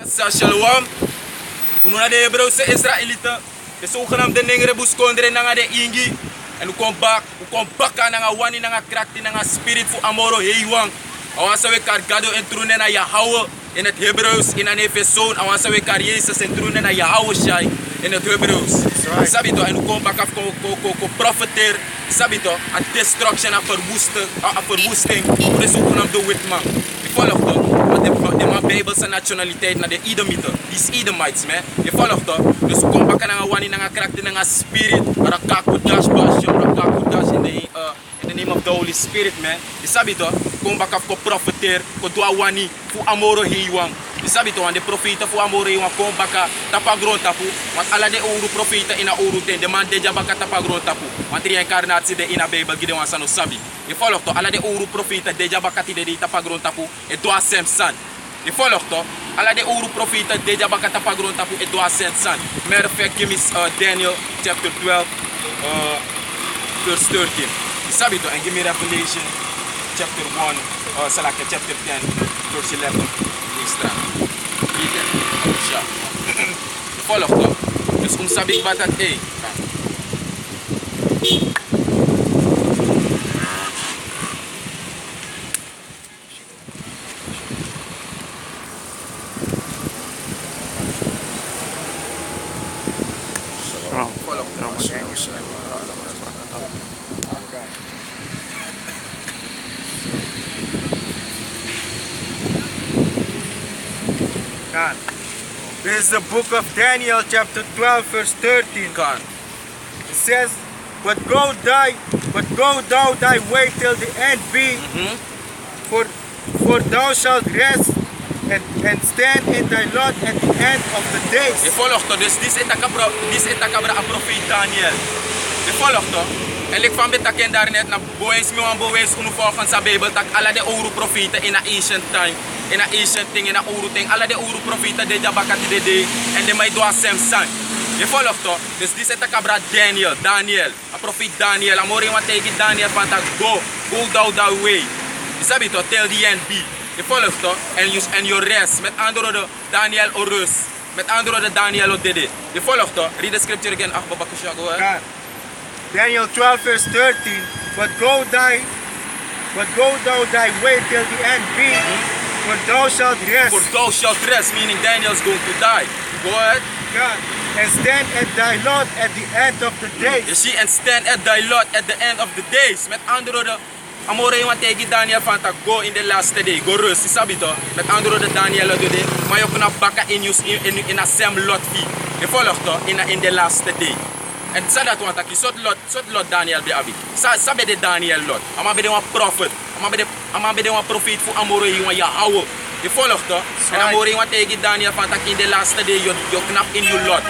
Shalom. Ununa de Hebreeuwse Israëlieten. De zogenaamde Nengere Buskondre nanga de Ingi. En u kom baka nanga wani nanga krakti nanga spirit fu amoro heiwang. Awansa we kargado en trune na Yahweh in het Hebreeuws in een Efezoon. Awansa we kar Jezus en trune na Yahweh shai in het Hebreeuws. Sabito en u kom baka ko profeteer. Sabito a destruction a verwoesting. Voor de zogenaamde witman. Je volgt toch? De man Bijbelse nationaliteit naar de Edomieten. Die Edomites, man. Je volgt toch? Dus we komen bakken naar wani naar krachten naar spirit. Rakakudash basho, rakakudash in the name of the Holy Spirit, man. Je sabi toch? Kom bakken voor profeteer, voor doa wani, voor amoro heiwang. Je sabi toch? De profeten voor amoro heiwang kom bakken tapa grond tapu. Want alle de ouro profeten in a ouro ten. De man deja bakken tapa grond tapu. Want reïncarnatie de in a Bijbel gide wan sano sabi. Je volgt toch? Alle de ouro profeten deja bakken de tapa grond tapu. E doa sem san. Je volgt toch? Alle de ouro profeten deja bakken tapa grond tapu. E doa sem san. Matter of fact, give me Daniel chapter 12 verse 13. Je sabi toch? And give me Revelation chapter 1 chapter 10 verse 11. Extra. Je volgt toch? Dus sabi ik wat dat is. God. This is the book of Daniel, chapter 12, verse 13. God. It says, But go thou thy way till the end be, for thou shalt rest and stand in thy lot at the end of the days. Je volgt toch? Dus dit is een profeet Daniel. Je volgt toch? En ik van betaken daar net naar boeis me aan boeis volgens de Bijbel dat alle de ouro profeten in een ancient time, in een ancient thing, in een ouro thing, alle de ouro profeten de jabakati de day en de mij doa sem san. Je volgt toch? Dus dit is een Daniel, een profeet Daniel, amore wat tegen Daniel van dat go thou thy way. Je sabi toch? Till the end be. Je volgt toch? En je rest. Met andere woorden, Daniel o rust. Met andere woorden, Daniel o dede. Je volgt toch? Read the scripture again. Ach, Baba Kusha, go ahead. Daniel 12 verse 13. But go thou thy way till the end be, for thou shalt rest. For thou shalt rest, meaning Daniel's going to die. Go ahead. God, and stand at thy lot at the end of the days. You see, and stand at thy lot at the end of the days. Met andere woorden, amore iemand tegen Daniel van tak go in the last day. Go rust, isabi toch? Met andere woorden, Daniel do de. Maar je kunt bakken in a sem lot fee. Je volgt toch? In the last day. En sa dat want aki sot lot Daniel be abi. Sa be de Daniel lot. Ama be de wan prophet. Ama be de wan profeet fu amore iwan Yahweh. Je volgt toch? En amore iwan tegen Daniel van tak in the last day you knap in your lot.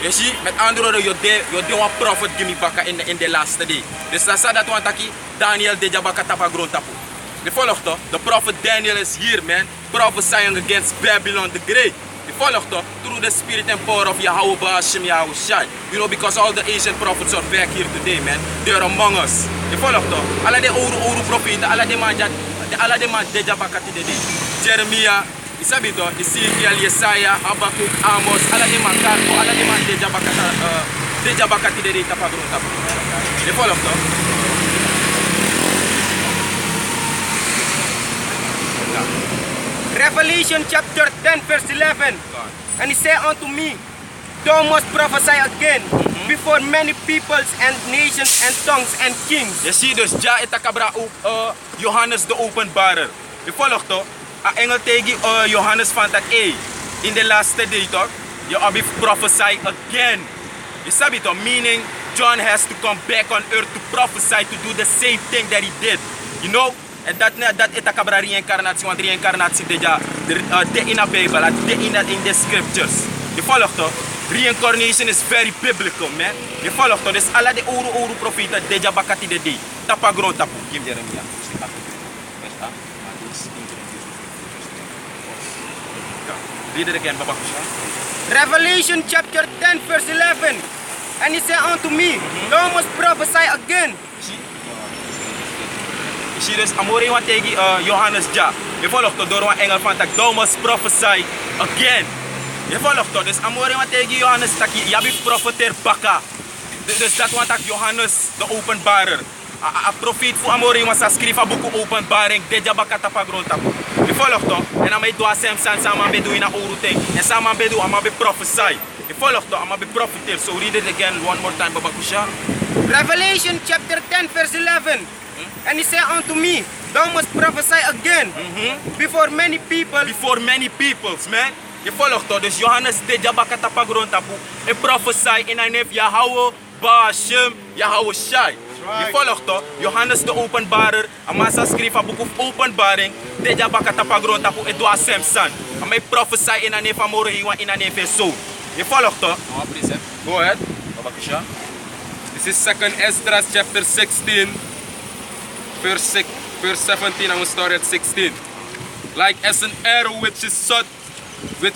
Je ziet, met andere woorden, je de wan prophet gimme bakken in the last day. Dus sa dat want aki Daniel de jabaka tapa grond tapu. Je volgt toch? The prophet Daniel is here, man. Prophesying against Babylon the Great. Je volgt toch? Through the spirit and power of Yahweh Ba'ashem Yahweh Shai. You know, because all the ancient prophets are back here today, man. They are among us. Je volgt toch? Alle de ouro profeten, alle de man de jabakati de day. Jeremiah, isabi toch? Ezekiel, Jesaja, Habakkuk, Amos, alle de man Karko, alle de man de jabakati de day tapa grond tapu. Je volgt toch? Revelation chapter 10 verse 11. And he said unto me, Thou must prophesy again before many peoples and nations and tongues and kings. Je ziet dus, ja itakabra Johannes de openbarer. Je volgt toch? A engel tegen Johannes van dat in the last day toch? Je abi prophesy again. Je sabi toch? Meaning John has to come back on earth to prophesy to do the same thing that he did. You know? En dat itakabra reïncarnatie, want reïncarnatie deja de in a Bijbel, in the scriptures. Je volgt toch? Reincarnation is very biblical, man. Je volgt toch? Dus alle de ouro profeten deja bakati de day. Tapa grond tapu. Give Jeremiah. Read it again, Baba Kusha. Revelation chapter 10 verse 11. And he said unto me, Thou must prophesy again. Zie dus, amore wat tegen Johannes ja. Je volgt door een engel van tak, thou must prophesy again. Je volgt toch? Dus Amore wat tegen Johannes taki, je bent profeter baka. Dus dat wat Johannes de openbarer. A profeet voor Amore was schrijven boek openbaring. Deja baka tapagron tapu. Je volgt toch? En dan met doa sem san samen bedoel in a oruting. En samen bedoel ama be prophesy. Je volgt toch? Ama be profeter. So read it again one more time, Baba Kusha. Revelation chapter 10 verse 11. And he said unto me, thou must prophesy again before many people. Before many peoples, man. Je volgt toch? Dus Johannes deja baka tapagron tapu. En prophesy in een Yahweh Bashem Yahweh Shai. Je volgt toch? Johannes de openbarer. Amasa schreef een boek of openbaring. Deja baka tapagron tapu en doa semsan. Amai prophesy in een Amore hiwa in een zo. Je volgt toch? Oh, please, go ahead. Baba Kusha. This is 2nd Esdras chapter 16, verse 17. I'm going to start at 16. Like as an arrow which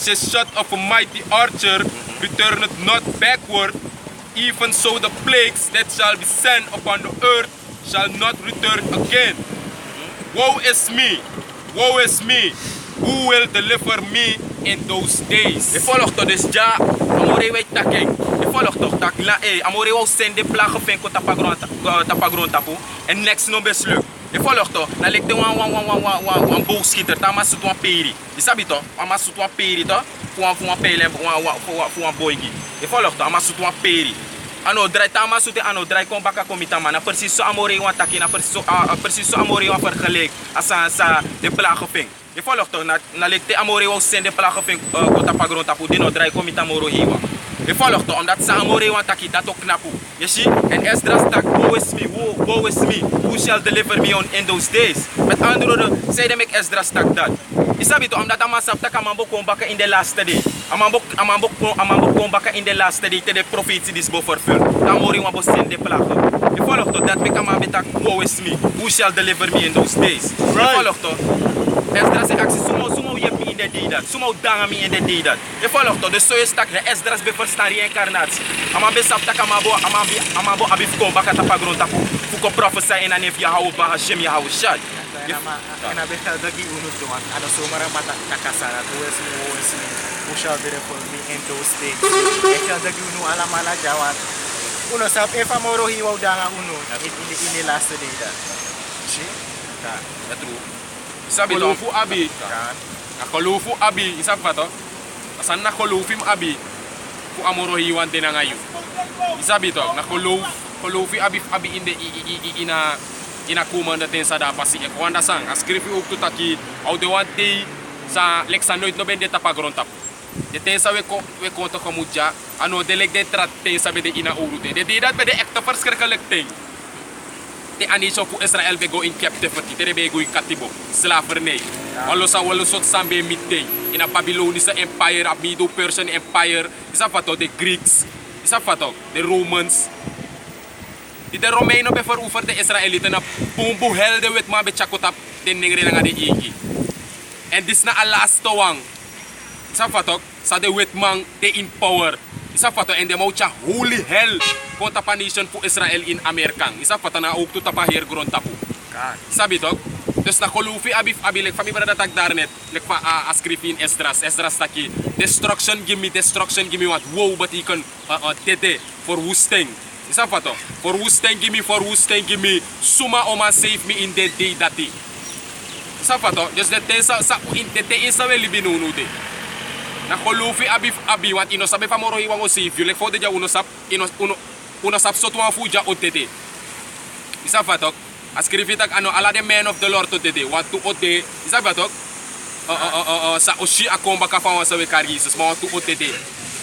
is shot of a mighty archer, returneth not backward, even so the plagues that shall be sent upon the earth shall not return again. Woe is me, woe is me, who will deliver me in those days? Je volgt toch? Dus ja, Amore weet taking. Je volgt toch? Tak la Amore wou sende plagen venko tapagron tapu. En next no best lukt. Je volgt toch? Dan lijkt de wan boogschieter. Dan mas wan peri. Je sabi toch? Mas wan peri toch? Voor een pijlen, voor een boygi. Je volgt toch? Mas wan peri. Ano draai tama sute ano draai kom baka komita mana precies zo Amore wan taki na precies zo Amore wan vergelijk sa de plagen vink. Je volgt toch? Na lijkt de Amore wou sende plagen vink tapagron tapu. Dino draai komita moro hiwa. Je volgt toch? Omdat sa Amore wan taki dat ook knapu. Je ziet? En Esdras tak, woe is me, who shall deliver me in those days. Met andere woorden, zei hem ik Esdras tak dat. Je sabi toch? Omdat amasap tak amambo kom baka in de laatste day. Amambo kom baka in de laatste day. Te de profetie die is vervuld. Dan Amore wan bo sende plagen. Je volgt toch? Dat ik amambo tak, woe is me, who shall deliver me in those days. Je volgt toch? Esdras is actie, sumo je in de day dat. Sumo danga me in de day dat. Je volgt toch? Dus zo is tak, de Esdras be verstaan reïncarnatie. Amambo sap tak amambo abif kom baka tapagron tapu. Fuko prophesy in a nef Yahweh Bahashem Yahweh Shai. Kena beta dagi unut tuan. Ada sumara mata nakasara. Who shall deliver me in those days? Eka dagi unu alamala jawat. Uno sab efa moro hiwa udanga unu. Ini last day da. Si? Kan. Dat true. Sabi to fu abi. Kan. Nakolufu abi, isap pa to? Asan nakolufim abi, fu amorohi wan din ngayon. Isabi to, nakolufi abi in de ina kuman datin sa dapasi. E kwanda sang, askrifi uk tutaki, au de wan day sa leksanoid no bende tapagron tap. De ten sa we konto komudja, ano deleg de trat ten sa bede ina urute. De dat bede ekta verschrikkelijk ting. De anisho fu Israel be go in captivity, de be go in katibo, slavernij. Walo sot sambe meeting in a Babylonian empire, a Medo-Persian empire, isa fato de Greeks, isa fato de Romans. De Romeinen be veroever de Israëlieten na pumbu helde wet ma be chakotap den ningre nga de igi. En dis na alas towang. Isa fato sa de wet mang de in power. Isa fato en de maucha holy hell konta pa nation fu Israel in Amerikang. Isa fato na ook to tapahir gron tapu. Sabi tok, dus na kolufi abif abilek fami brada tag darnet lek pa askrifin Esdras taki destruction give me what wow but he can tete for woesting. Isa fato for woesting give me suma oma save me in the day dati. Isa fato dus de tensa sa in tete isa we libinunu de. Na kolufi abif abi wat ino sabe famoro iwan o save you lek fo de ja uno sap sotwa fuja o tete. Isa fato askrifit ano ala de men of the Lord to today want to ode isa ba tok sa oshi akomba ka fa sa we Jesus ma want to ode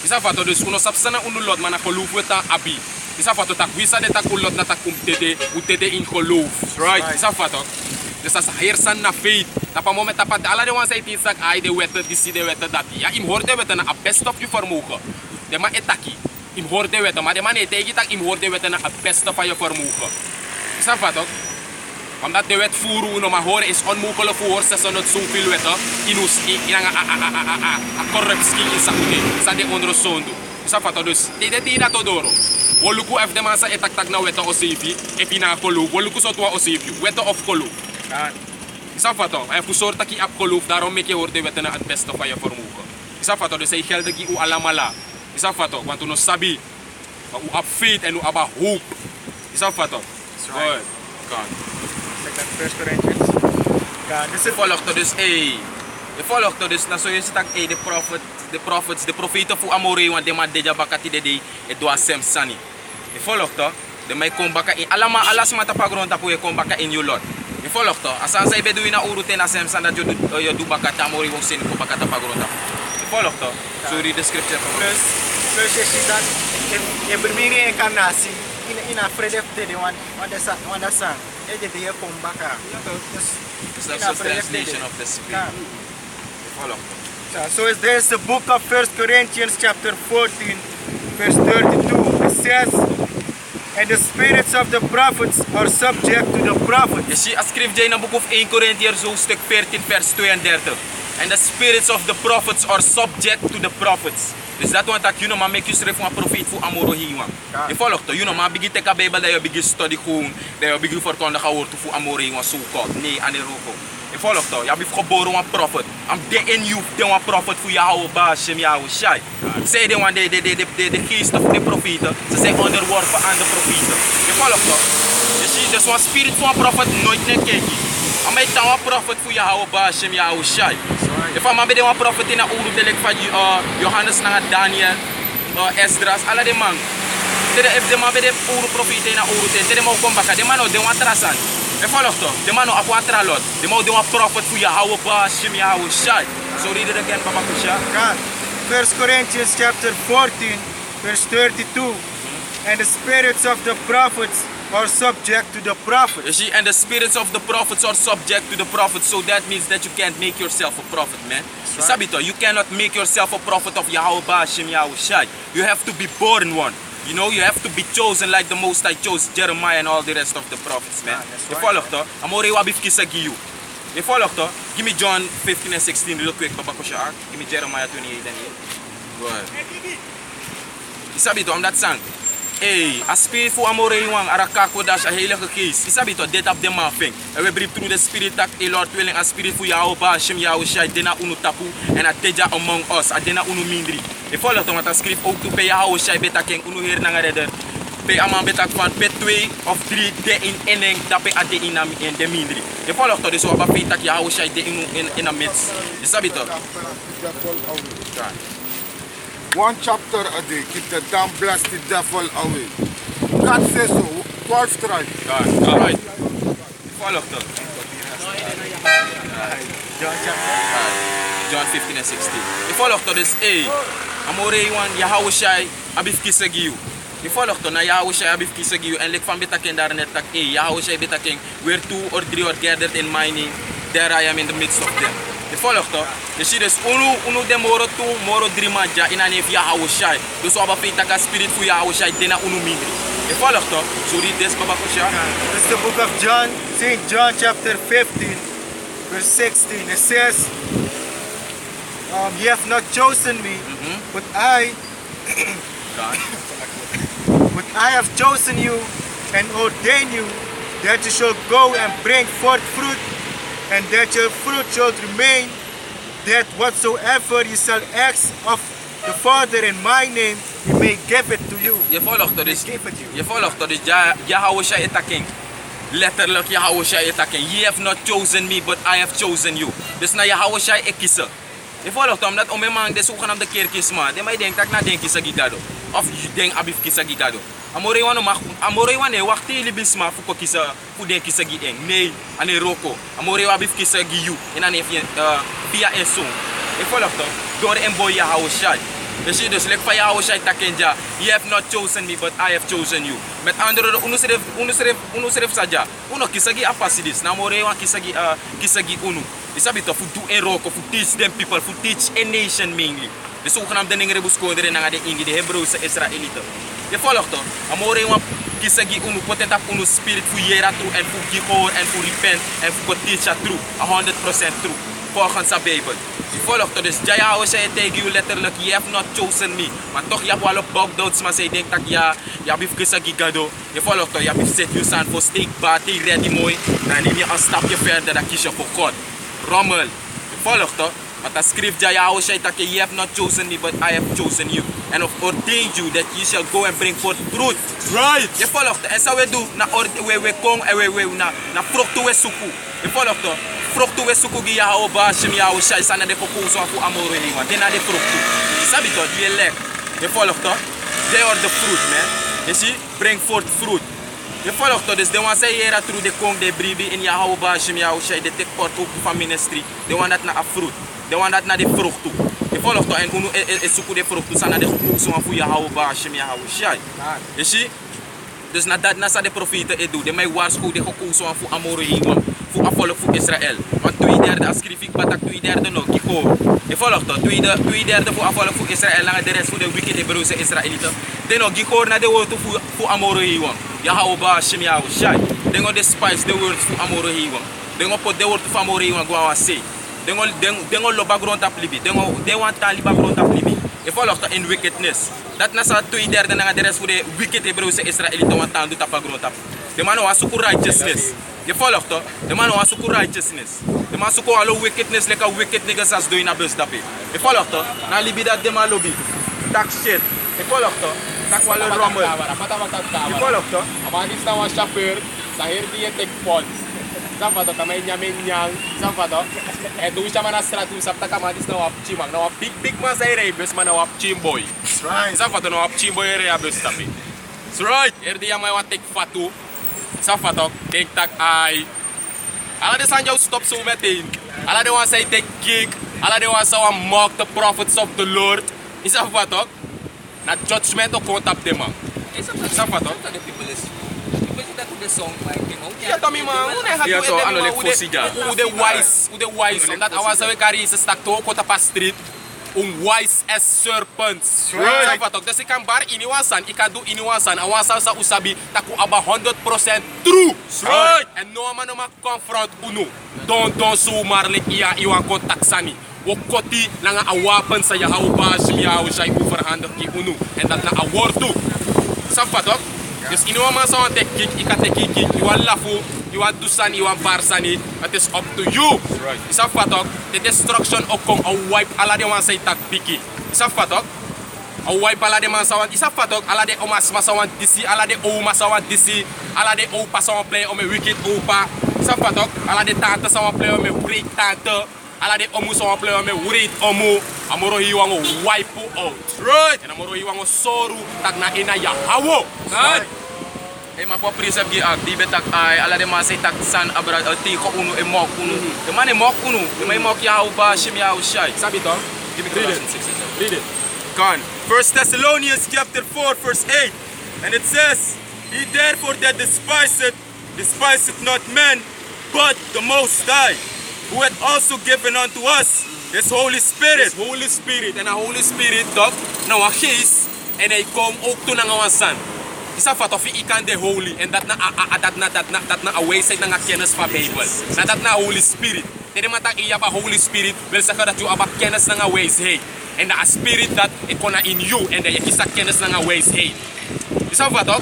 isa fa to dus uno sapsana uno Lord mana kolufu ta abi isa fa to tak wisa de takulot na takum tete utete in koluf right isa fa tok dus as hersan na faith na pa moment tapat ala de wan sa itisak ai de wette disi de wette dati ya im horde wette na a best of you vermogen de ma etaki im horde wette ma de man etegi tak im horde wette na a best of you vermogen isa fa tok omdat de wet voeren no maar horen is onmogelijk voor 600 zoveel wetten in a corruptie in sakute sa de onderzondo isa fato dus de dat odoro woluku f de masa etak na wetta osevi e pina kolu woluku sotwa osevi wetta of kolu isa fato e fu sorta ki ap kolu daarom make hoor de wetten na het beste van je vermogen Isa fato, dus hij geldt die u alamala. Isa fato, want u no sabi. Maar u have faith en u have hope. Isa fato. That's right. Kan. Second First Corinthians. God, this Je is volgt dus, je volgt dus, na zo je zit de profeten voor Amore, want de man deja bakati de e doa sem sani. Je volgt toch? De mij kom baka in, alas mata pagron tapu je kom baka in you Lord. Je volgt toch? Asan zij bedoel na urute na sem san dat je doe bakata Amore wong sin kom bakata pagron tapu. Je volgt toch? Zo read the scripture from us. plus je ziet dat je bermiri incarnatie in een vrede de want dat sang. Je de je kom baka. It's like the translation of the spirit. Je volgt toch? So there's the book of 1 Corinthians chapter 14 verse 32. It says, and the spirits of the prophets are subject to the prophets. Je ziet, als schrift in het boek of 1 Corinthiërs hoofdstuk 14 vers 32. And the spirits of the prophets are subject to the prophets. Dus dat want dat je nou maar make you schrijven van een profeet voor Amoro Hiwan. Je volgt toch? Je nou maar begin te kijken Bijbel dat je begin studie gewoon. Dat je begin verkondigen woord voor Amoro Hiwan zo kort. Nee, aan de roko. Je volgt toch? Je hebt geboren een profet. Am de in you, de een profet voor jou Bashem, jou Shai. Zij de geest of de profeten. Ze zijn onderworpen aan de profeten. Je volgt toch? Je ziet dus een spirit van een profet nooit net kijken. Maar je hebt een profet voor jou Bashem, jou Shai. Je van maar bij de profet in de oorlog van Johannes naar Daniel, Esdras, alle de man. De man bij de oorlog profeten in de oorlog, de man komt bakken, de man de man trasan. Je volgt toch? De man op wat tralot, de man de man profet voor jou Bashem, jou Shai. So read it again, Papa Kusha. God, 1 Corinthians chapter 14 verse 32. And the spirits of the prophets are subject to the prophets. You see, and the spirits of the prophets are subject to the prophets, so that means that you can't make yourself a prophet, man. Sabito, you cannot make yourself a prophet of Yahweh Hashem Yahweh Shai. You have to be born one. You know, you have to be chosen like the Most High chose Jeremiah and all the rest of the prophets, man. You follow toch? Amore wabif kisagiyu. You follow toch? Give me John 15 and 16 real quick, Papa Kusha. Give me Jeremiah 28 and 8. Go ahead. Isabito, I'm that sang. Hey, a spirit voor Amore Iwang, Arakako Dash, a heilige geest. Isabito, dit op de man thing. And we breathe through the spirit that a Lord willing, a spirit voor Yahweh Hashem Yahweh Shai, dena unu tapu, en a teja among us, a dena unu mindri. Je volgt toch, want a script ook toe bij Yahweh Shai, beta king, unu heer nanga redder. Bij aman beta van pe 2 of 3, de in eneng, dape a de in de mindri. Je volgt toch, dus we hebben feit dat Yahweh Shai de in a midst. Isabito. One chapter a day, keep the damn blasted devil away. God says so, 12 tribes. God, all right. Follow up. John 15 and 16. Je volgt toch dus, Amore Iwan, Yahweh Shai, abif kisagiyu. Je volgt toch, na Yahweh Shai, abif kisagiyu. En lik van betaken daar net tak, Yahweh Shai betaken, where 2 or 3 are gathered in my name, there I am in the midst of them. Je volgt toch? Je ziet dus, unu de moro 2, moro 3 maja, in een neef Yahweh Shai. Dus we hebben feita ka spirit voor Yahweh Shai, dena unu mindri. Je volgt toch? So read this, Baba Kusha. This is the book of John, St. John chapter 15 verse 16. It says, ye have not chosen me, but God. I have chosen you and ordained you that you shall go and bring forth fruit, and that your fruit shall remain, that whatsoever you shall ask of the Father in my name, he may give it to you. Je volgt toch dus, Give it you. je volgt toch dus, Yahweh Shai etaking. Letterlijk Yahweh Shai etaking. Ye have not chosen me, but I have chosen you. Dus na Yahweh Shai ekisa. Je volgt toch, omdat om man de zogenaamde kerkjes man, de mij denkt dat na denk kisa gigado. Of je denkt abif kisa gigado. Amore wan wacht hele bisma voor kisa, voor denk kisa gi eng. Nee, ane roko. Amore abif kisa gi you. En dan heeft je via een song. Je volgt toch, door een boy Yahweh Shai. Je ziet dus, like van Yahweh Shai takenja, you have not chosen me, but I have chosen you. Met andere woorden, unu seref saja, unu kisagi apasidis, na more wan kisagi unu. Isabito, voor do en roko, voor teach them people, voor teach a nation mainly. De zogenaamde Ningrebus Kodere na de Ingi, de Hebreeuwse Israëlieten. Je volgt toch, amore wan kisagi unu, potenta unu spirit voor jera toe, en voor gihoor, en voor repent, en voor teach true, 100% true. Volgens de Bijbel. Je volgt toch, dus Yahweh Shai tegen je letterlijk, you have not chosen me. Maar toch, je hebt wel op bugdouts, maar zij denkt dat ja, je hebt kisagi gado. Je volgt toch, je hebt zet je staan voor steekbaar, die ready mooi. Dan neem je een stapje verder, dan kies je voor God. Rommel. Je volgt toch, Want dat schrift ja Yahushua dat you have not chosen me, but I have chosen you. And have ordained you that you shall go and bring forth fruit. Right. Je volgt. En zo we doen, we komen en we na vruchten we zoeken. Je volgt toch? Vruchten we zoeken die Yahuwah Hashem Yahushua is aan de gekozen voor amoro heen. Want die na de vruchten. Je sabi toch? Die lek. Je volgt toch? They are the fruit, man. You see? Bring forth fruit. Je volgt toch? Dus de want zij hier through de kong de bribi in Yahuwah Hashem Yahushua. De take part ook van ministry. De want dat na a fruit. De want dat na de vrucht toe. Je volgt toch? En unu zoeken de vrucht toe. Zijn na de gekozen voor Yahuwah Hashem Yahushua. You see? Dus nadat nasa de profeten het doen, de mij waarschuwen de gekozen voor amoro heen. Voor afvallen voor Israël. Want 2/3 als schrijf ik batak 2/3 nog. Kiko. Je volgt toch? 2/3 voor afvallen voor Israël. En de rest voor de wicked Hebreeuwse Israëlieten. Dan nog Kiko naar de woord voor amoro heen. Yahuwah Hashem Yahushua. Dan nog de spice de woord voor amoro heen. Dan nog pot de woord voor amoro heen. Gwa say. Dan nog lo background op libi. Dan want tali background op libi. Je volgt toch in wickedness. Dat nasa 2/3 na de rest voor de wicked Hebreeuwse Israëlieten want aan doet op background op. De man was zoeken righteousness. Je volgt toch? De man was zoeken righteousness. De man zoeken alle wickedness like a wicked niggas as doing a bus dape. Je volgt toch? Na libi dat de man lobby. Tak shit. Je volgt toch? Tak wale rommel. Je volgt toch? Amang is na chauffeur, sa herdi e tek pont. Sabe to também nyamenyang, sabe to? E do chama na stratu sap ta kamadis na wap chimang, na wap big mas ay rebus man na wap chimboy. Right. Sabe to na wap chimboy re abus tapi. That's right. Herdi amay wat tek fatu. Sabe to? Tek tak ay. Ala de sanjau stop so meteen. Ala de wan say take gig. Ala de wan say mock the prophets of the Lord. Isa fa to? Na judgment o kontap de man. Isa fa to? Ja, Tommy man, hoe gaat Ja, het toch, met ano, hem, like, fossiga. hoe de wise, omdat awas we carry se stak to kota pa street, wise as serpents. Right. Sabe toch? Dus ik kan bar iniwasan, ik kan do iniwasan, awasan sa usabi, taku aba 100% true. Right. En no man no ma confront uno. Don zomaar like iya iwan contact sani. Wo koti nanga a wapen sa Yahuwah Hashem Yahushua overhandig ki uno. En dat na a woord toe. Sabe toch? Dus in een man zou tek kick, ik kan tek kick, je want lafu, je want dusani, je want barsani, it is up to you. Right. Is dat wat ook? The destruction ook kom, a wipe alla de man say tak biki. Is dat wat ook? A wipe alla de man zou want, is dat wat ook? Alla de omas zou want disi, alla de oma zou want disi, alla de opa zou want play om een wicked opa. Is dat wat ook? Alla de tante zou want play om een break tante. Alla de omu zou want play om een wreed omu. Amoro hi wango wipe out. Right. En amoro hi wango soru, tak na ina ya hawo. Right. E ma po precept gi ak di betak ay ala de man say tak san abra ti ko unu e mok unu. De man e mok unu. De man mok Yahuwah Hashem Yahushua. Sabi to? Give me Read it. Colossians 6 and 7. Read it. Gone. 1 Thessalonians chapter 4 verse 8. And it says, He therefore that despiseth not men, but the Most High, who hath also given unto us His Holy Spirit. His Holy Spirit. En de Holy Spirit toch, nou een geest. En hij komt ook toe naar een zand. Is dat wat of je kan de Holy. En dat na een wijsheid naar kennis van Bijbel. Dat na Holy Spirit. Tegen maar dat je hebt Holy Spirit wil zeggen dat je hebt kennis naar een wijsheid. En dat Spirit dat het kon in you. En dat je kiest kennis naar een wijsheid. Is dat wat ook?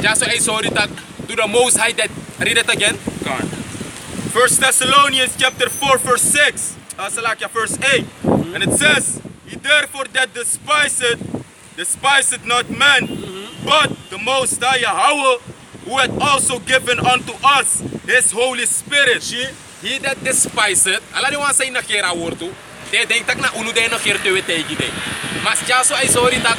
Ja, zo is sorry dat to the Most High that. Read it again. Gone. 1 Thessalonians chapter 4 verse 6. Salakia verse 8. And it says, He therefore that despiseth not men, but the Most High Yahweh, who hath also given unto us His Holy Spirit. See, he that despiseth, ala de wan say na kera wortu, de denk tak na unu de na kera tewe tegi de. Mas jaso ay sorry tak,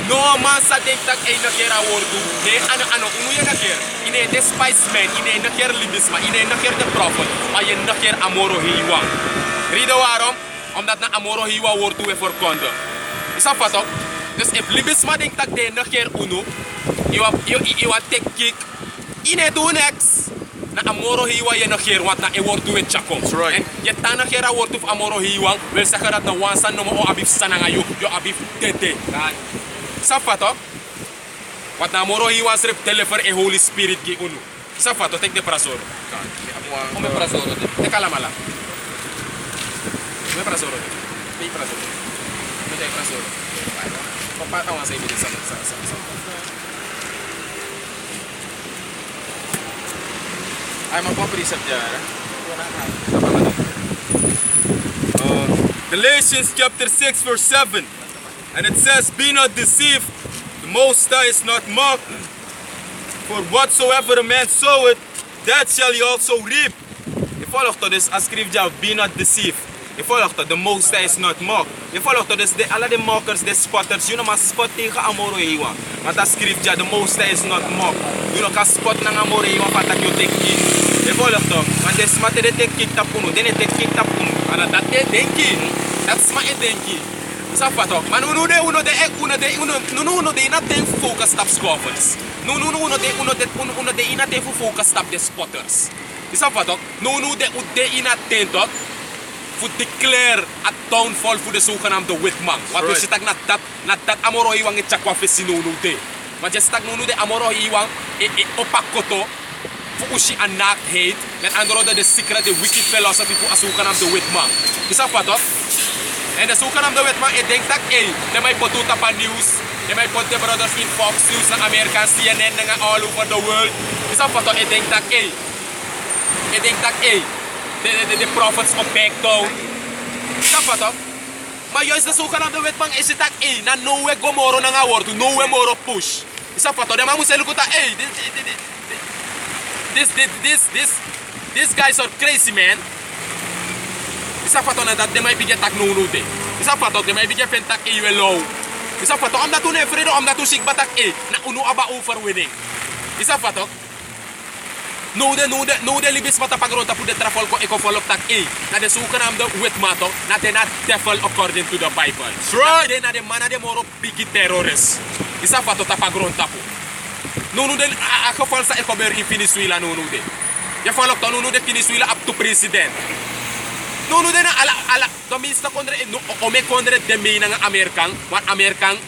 no man sa denk tak ay na kera wortu, de ano unu ye na kera. Ine despise men, ine na kera libisma, ine na kera de prophet, maar je na kera amoro hiwa. Rida waarom? Omdat na amoro hiwa wortu we voorkonden. Is dat wat ook? Dus if libisma denk tak de na kera unu, you take kick, ine do next. Na amoro hiwa je negeer, want na e wordt doen het chako. Right. En je ta negeer a wordt of amoro hiwa, wil zeggen dat na wansan no mo abif sananga yo abif tete. Safato? Wat na amoro hiwa strip telefer e Holy Spirit ki unu. Safato, tek de prasoro. Ome prasoro, te kalamala. Ome prasoro. Te prasoro. Te prasoro. Papa awan sa ibig sa. Ay, magpa-precept dyan. Galatians chapter 6 verse 7. And it says, be not deceived, the Most High is not mocked. For whatsoever a man soweth, that shall he also reap. Je volgt toch dus als schrift ja, be not deceived. Je volgt toch, the Most High is not mocked. Je volgt toch dus alle de mockers, de spotters, je maar spot tegen Amoro Hiwa. Want als schrift ja, the Most High is not mocked. Je nog kan spot naar Amoro Hiwa, van dat je tekent. Je volgt toch, want de smatte de tekent tapuno, de tekent tapuno. En dat de denki, dat smatte denki. Sa fato, ma uno de ina ten focus stop scoffers. Uno de ina ten focus stop the spotters. Sa fato, de ina ten tot voor declare a downfall voor de zogenaamde witman. Wat we zitten na dat Amoro Hiwang het chakwa fesi no de. Maar je staat no de Amoro Hiwang opakoto voor ushi anaakheid. Met andere woorden de secret, de wicked philosophy voor a zogenaamde witman. Sa fato. En de zogenaamde wetman, ik denk dat, de mij pot op aan nieuws, de mij pot de brothers in Fox News, naar Amerika, CNN, naar all over the world. Dus dat wat ik denk dat, de prophets op backdown. Dat wat maar juist de zogenaamde wetman is het dat, na no we gomoro naar woord, no we moro push. Dus dat wat de man moet zeggen dat, these guys are crazy, man. Isa fato na dat de may bigyan tak nuno de. Isa fato de may bigyan fentak low. Isa fato am dat ne fredo am dat sig batak na uno aba overwinning. Isa fato no de libis mata pagronta pu de trafolko eko follow tak na de sukanam de witmato na de na devil according to the Bible. Right. Na de mana de moro bigi terrorist. Isa fato ta pagronta pu. No de a falsa eko ber in Venezuela no de. Ya follow to no de Venezuela up to president. No de na ala domista kondre no ome kondre de me na Amerikan, wat Amerikan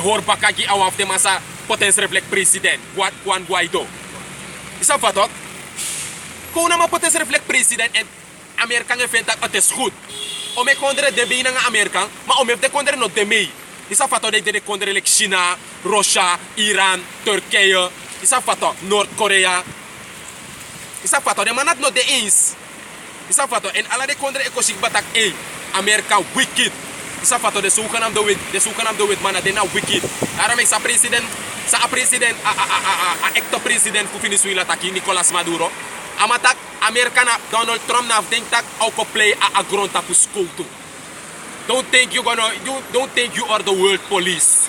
horbaka gi awaf de masa potens reflect president, wat Juan Guaido. Isa fatok? Kung na potens reflect president en Amerikan event at is goed. Ome kondre de me na Amerikan, ma ome de kondre no de me. Isa fatok de kondre like China, Russia, Iran, Turkije. Isa fatok Noord-Korea. Isa fatok de manat no de eens. Isa fato en ala de kondre ekosik batak Amerika wicked. Isa fato de zogenaamde wit man de na wicked. Daarom is sa president acte president voor Venezuela taki Nicolas Maduro. Amatak Amerika na Donald Trump na denk tak ook play a grond tapu school too. Don't think you are the world police.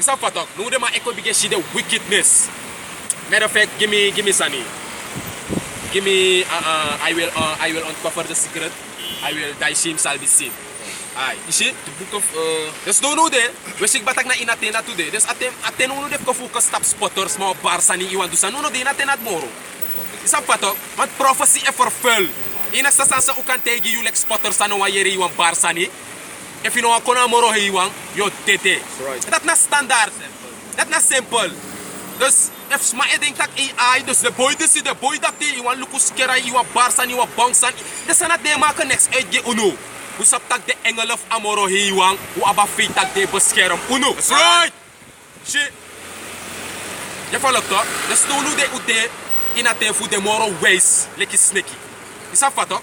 Isa fato no de ma eko bige shi the wickedness. Matter of fact, give me Sunny. Give me, I will uncover the secret. I will, thy shame shall be seen. Ay, you see, the book of, there's no there. We sig batak na inatena today. There's ateno de ko focus stop spotters mo barsa ni iwan dusa. No de inatena moro. Isa pato, man prophecy e fulfill. Ina sa sansa ukan tegi you like spotters ano wa yeri iwan barsa ni. If you know akona moro iwan, yo tete. That's not standard. That's not simple. Dus if ma eding tak AI, dus de boy dat die iwan lukus kera iwan barsan iwan bangsan, de sanat de maken next edge uno. Usap tak de engel of Amoro hiwang, u aba fi tak de beskerm uno. That's right. Shit. Je volgt toch? Dus no de ude inate fu de moro ways leki sneaky. Is dat toch?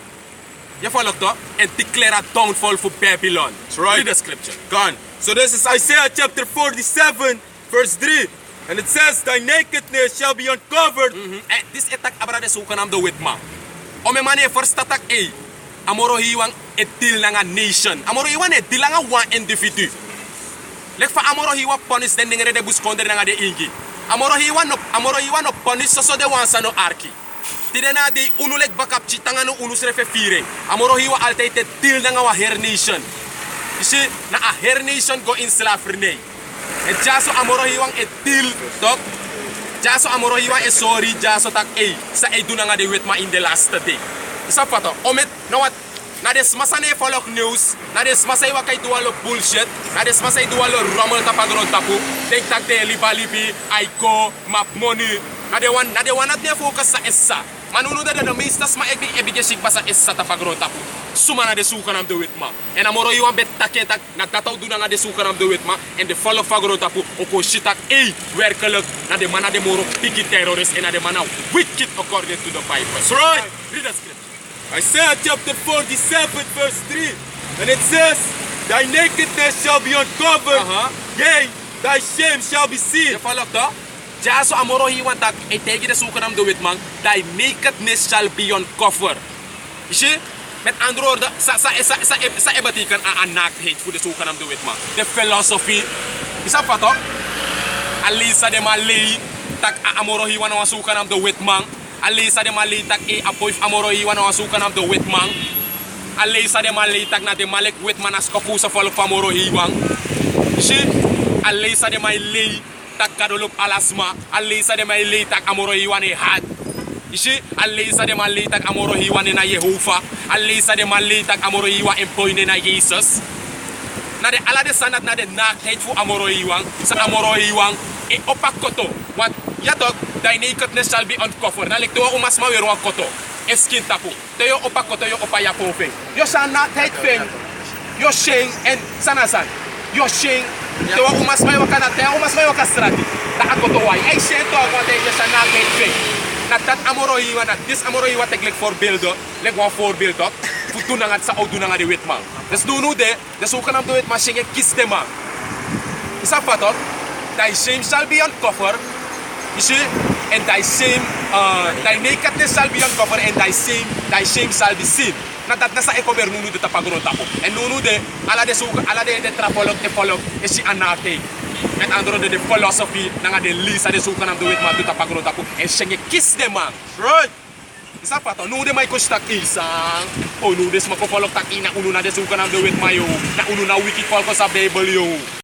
Je volgt toch? En declare a downfall for Babylon. That's right. Read the scripture. Gone. So this is Isaiah chapter 47 verse 3. And it says, thy nakedness shall be uncovered. And this attack abra de zogenaamde witma. Ome mane first attack Amoro hiwang etil nga nation. Amoro hiwang etil nga one individu. Lek fa Amoro hiwang punish den ngere de buskonder nga de ingi. Amoro hiwang no punish so de wansa no arki. Tidena de unulek bakap chitanga no unusrefe fire. Amoro hiwang altijd etil nga wa her nation. You see, na a her nation go in slavery. En jaso Amoro hiwang etil tok. Jaso Amoro hiwang e sorry jaso tak sa eduna nga de wetma in the last day. Isa pato omet no what na des masane follow news na des masay wa kay dualo bullshit na des masay dualo rommel tapagron tapu denk tak de libalibi aiko map money na de one at ne focus sa essa manunu de mistas ma ebige sig basa essa tapagron tapu suma na de sukanam de wetma en Amoro hiwang bet taketak na tataw duna nga de sukanam de wetma en de follow fagron tapu oko shitak werkelijk na de mana de moro piki terrorist en na de mana wicked according to the Bible. Right. Read the scripture. Isaiah chapter 47 verse 3. And it says, thy nakedness shall be uncovered, yea, thy shame shall be seen. Je volgt toch? Ja, so amoro hiwan tak tegen de zoeken am de witman. Thy nakedness shall be uncovered. Zie je? Met andere woorden, sa betekent aan naaktheid voor de zogenaamde witman. De filosofie. Is dat wat toch? Alisa de Malay, tak amoro hiwan aan zogenaamde witman. Alisa de Malay tak apoif amoro hiwan aan zogenaamde witman. Alisa de Malay tak na de Malek witman as kofusa volk van amoro hiwan. Zie je? Alisa de Malay tak kadolop alasma. Alisa de Malay tak amoro hiwan had. Ishi, alisa de Malay tak amoro hiwan na Jehovah. Alisa de Malay tak amoro hiwan empoine na Jesus. Na de ala de sanat na de naaktheid voor amoro hiwan. Sa amoro hiwan e opakoto. Want ja toch, thy nakedness shall be uncovered. Na lekto umas ma weer koto. Eskin tapu. Te yo opakoto yo opaya pofeng. Yo sa naaktheid feng. Yo sheng en sanasan. Yo sheng. Te wa umas ma yo kana te umas ma yo kastrati. Ta akoto wai. Ei sheng to want je sa naaktheid feng. Dat amoro hiwa na dis amoro hiwa tek voorbeelden, leg een voorbeeld op. Voor toen aan het sa doen aan de witman. Dus nu de zogenaamde witman shenge kies de man. Is dat wat op? Thy shame shall be uncovered. You see? And thy nakedness shall be uncovered and thy shame shall be seen. Dat nasa ekober nunu de tapagro tapo. En nunu de ala de trapolog te follow is si anate. Met andere woorden, de filosofie, dan de lisa de zogenaamde witman doet tapagro tapo. En shenge kiss de man. Right? Is dat wat? Nu de mij kostak isang. Oh, nu de smakko follow tak ina unu na de zogenaamde witman yo. Na unu na wiki volko sa Bijbel yo.